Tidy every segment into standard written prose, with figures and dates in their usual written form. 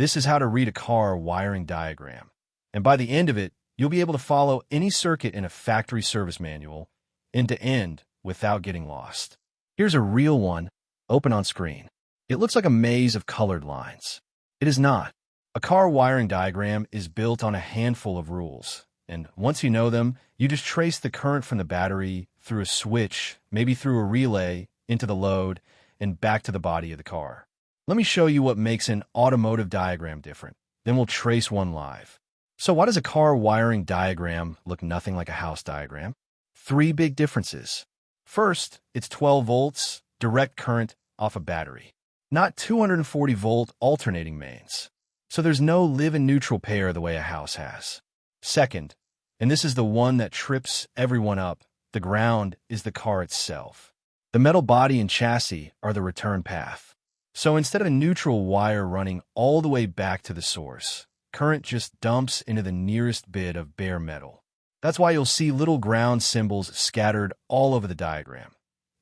This is how to read a car wiring diagram. And by the end of it, you'll be able to follow any circuit in a factory service manual, end to end, without getting lost. Here's a real one, open on screen. It looks like a maze of colored lines. It is not. A car wiring diagram is built on a handful of rules, and once you know them, you just trace the current from the battery through a switch, maybe through a relay, into the load, and back to the body of the car. Let me show you what makes an automotive diagram different. Then we'll trace one live. So why does a car wiring diagram look nothing like a house diagram? 3 big differences. First, it's 12 volts, direct current off a battery, not 240-volt alternating mains. So there's no live-in-neutral pair the way a house has. Second, and this is the one that trips everyone up, the ground is the car itself. The metal body and chassis are the return path. So instead of a neutral wire running all the way back to the source, current just dumps into the nearest bit of bare metal. That's why you'll see little ground symbols scattered all over the diagram.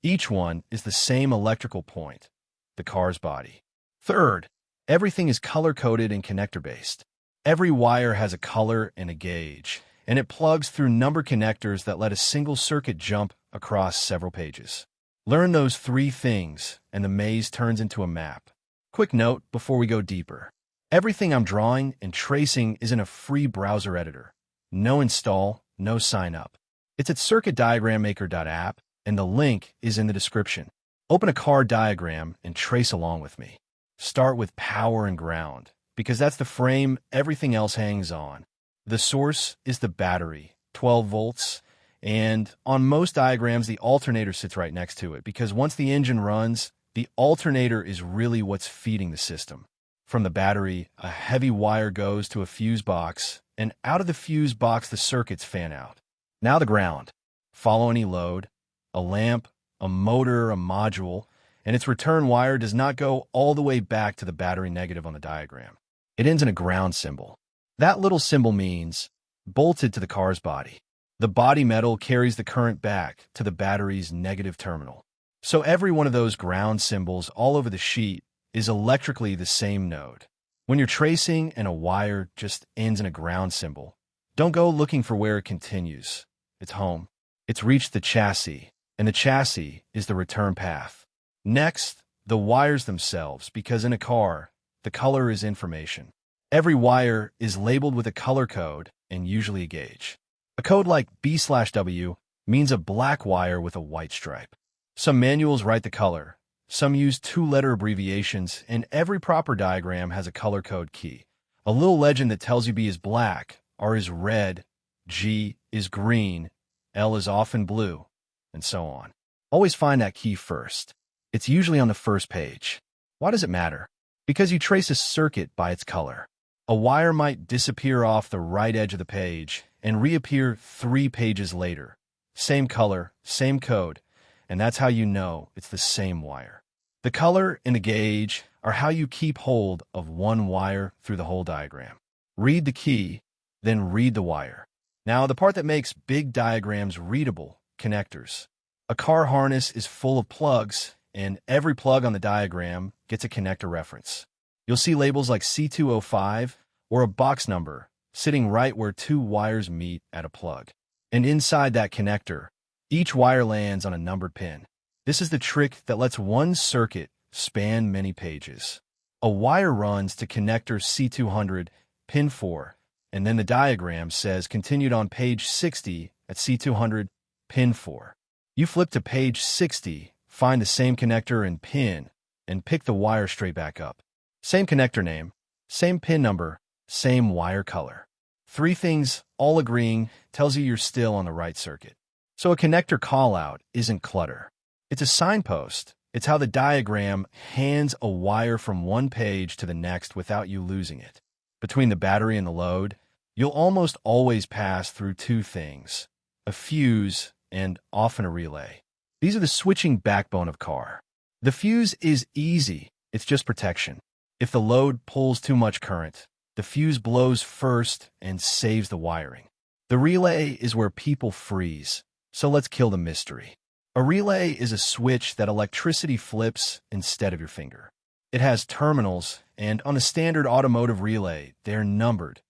Each one is the same electrical point, the car's body. Third, everything is color-coded and connector-based. Every wire has a color and a gauge, and it plugs through number connectors that let a single circuit jump across several pages. Learn those 3 things, and the maze turns into a map. Quick note before we go deeper. Everything I'm drawing and tracing is in a free browser editor. No install, no sign up. It's at circuitdiagrammaker.app, and the link is in the description. Open a car diagram and trace along with me. Start with power and ground, because that's the frame everything else hangs on. The source is the battery, 12 volts, and on most diagrams, the alternator sits right next to it, because once the engine runs, the alternator is really what's feeding the system. From the battery, a heavy wire goes to a fuse box, and out of the fuse box, the circuits fan out. Now the ground. Follow any load, a lamp, a motor, a module, and its return wire does not go all the way back to the battery negative on the diagram. It ends in a ground symbol. That little symbol means bolted to the car's body. The body metal carries the current back to the battery's negative terminal. So every one of those ground symbols all over the sheet is electrically the same node. When you're tracing and a wire just ends in a ground symbol, don't go looking for where it continues. It's home. It's reached the chassis, and the chassis is the return path. Next, the wires themselves, because in a car, the color is information. Every wire is labeled with a color code and usually a gauge. A code like B/W means a black wire with a white stripe. Some manuals write the color, some use 2-letter abbreviations, and every proper diagram has a color code key. A little legend that tells you B is black, R is red, G is green, L is often blue, and so on. Always find that key first. It's usually on the first page. Why does it matter? Because you trace a circuit by its color. A wire might disappear off the right edge of the page and reappear 3 pages later. Same color, same code, and that's how you know it's the same wire. The color and the gauge are how you keep hold of one wire through the whole diagram. Read the key, then read the wire. Now, the part that makes big diagrams readable, connectors. A car harness is full of plugs, and every plug on the diagram gets a connector reference. You'll see labels like C205 or a box number sitting right where 2 wires meet at a plug. And inside that connector, each wire lands on a numbered pin. This is the trick that lets one circuit span many pages. A wire runs to connector C200, pin 4, and then the diagram says continued on page 60 at C200, pin 4. You flip to page 60, find the same connector and pin, and pick the wire straight back up. Same connector name, same pin number, same wire color. 3 things, all agreeing, tells you you're still on the right circuit. So a connector callout isn't clutter. It's a signpost. It's how the diagram hands a wire from one page to the next without you losing it. Between the battery and the load, you'll almost always pass through 2 things, a fuse and often a relay. These are the switching backbone of car. The fuse is easy. It's just protection. If the load pulls too much current, the fuse blows first and saves the wiring. The relay is where people freeze, so let's kill the mystery. A relay is a switch that electricity flips instead of your finger. It has terminals, and on a standard automotive relay, they're numbered.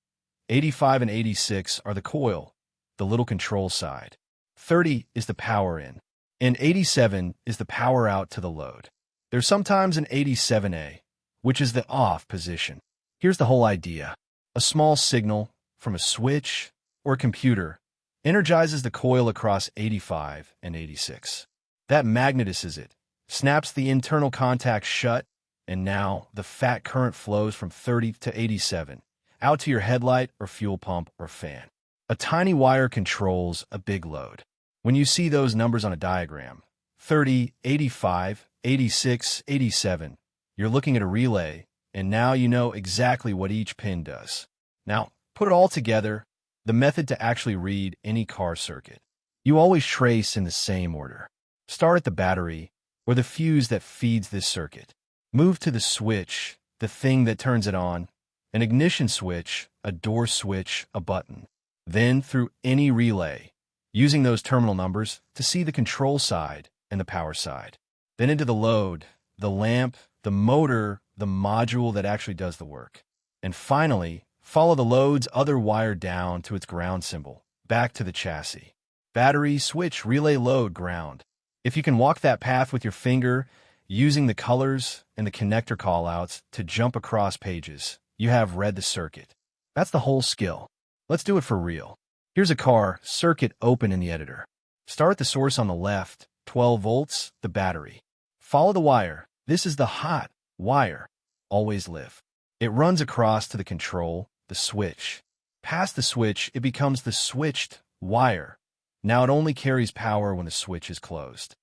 85 and 86 are the coil, the little control side. 30 is the power in, and 87 is the power out to the load. There's sometimes an 87A, which is the off position. Here's the whole idea. A small signal from a switch or a computer energizes the coil across 85 and 86. That magnetizes it, snaps the internal contact shut, and now the fat current flows from 30 to 87, out to your headlight or fuel pump or fan. A tiny wire controls a big load. When you see those numbers on a diagram, 30, 85, 86, 87, you're looking at a relay, and now you know exactly what each pin does. Now, put it all together, the method to actually read any car circuit. You always trace in the same order. Start at the battery, or the fuse that feeds this circuit. Move to the switch, the thing that turns it on, an ignition switch, a door switch, a button. Then through any relay, using those terminal numbers to see the control side and the power side. Then into the load, the lamp, the motor, the module that actually does the work. And finally, follow the load's other wire down to its ground symbol, back to the chassis. Battery, switch, relay, load, ground. If you can walk that path with your finger, using the colors and the connector callouts to jump across pages, you have read the circuit. That's the whole skill. Let's do it for real. Here's a car, circuit open in the editor. Start at the source on the left, 12 volts, the battery. Follow the wire. This is the hot wire. Always live. It runs across to the control, the switch. Past the switch, it becomes the switched wire. Now it only carries power when the switch is closed.